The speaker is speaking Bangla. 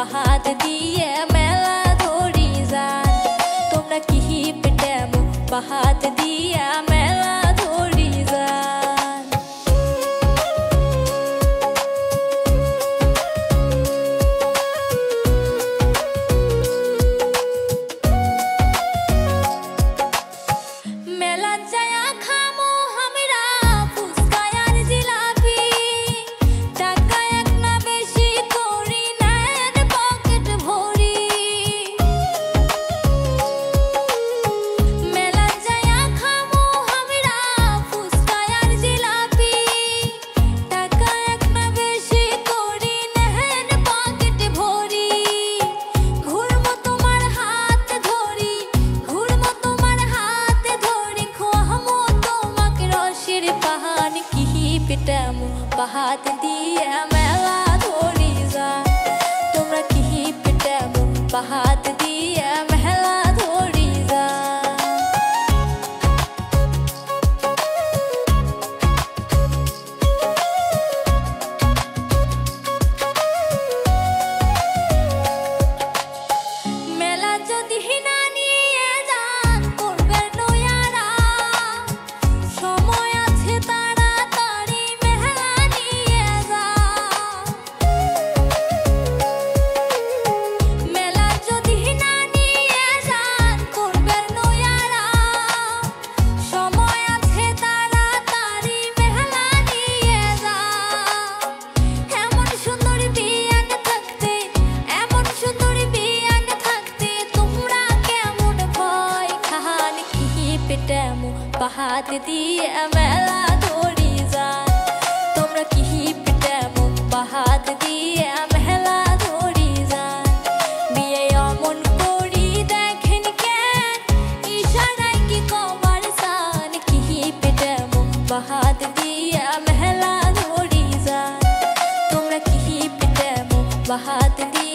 বাহাত দিয়ে মেলা ধরি যান তোমরা কি পেটেমু বাহাত দিয়ে মেলা ধরি যান মেলা যায়া খামো আমরা ফুচকা আর জিলাপি টাকা এক না বেশি করি না পকেট ভরি মেলা যায়া খামো আমরা ফুচকা আর জিলাপি টাকা এক না বেশি করি না পকেট ভরি ঘুরমো তোমার হাত ধরি ঘুরমো তোমার হাত ধরি খোয়ামো তোমাকে রসের পাহান কি পেটামু বাহাত দিয়ে মেলা ধরি যান তোমরা কি পেটামু বাহাত দিয়ে মেলা ধরি যান মেলা যদি না নিয়ে যান করবে নয়ারা সময় আছে তাড়াতাড়ি মেলা নিয়ে যান মেলা যদি না নিয়ে যান করবে নয়ারা সময় আছে তাড়াতাড়ি মেলা নিয়ে যান এমন সুন্দর বিয়ান থাকতে এমন সুন্দর বিয়ান থাকতে তোমরা কেমন ভয় খান কি পেটামু বাহাত দিয়ে মেলা ধরি যান তোমরা কি পেটামু বাহাত দিয়ে মেলা ধরি যান বিয়ে অমন করি দেখেন কেন ইশারায় কি কবার সান কি পেটামু বাহাত দিয়ে মেলা ধরি যান তোমরা কি পেটামু বাহাত দিয়ে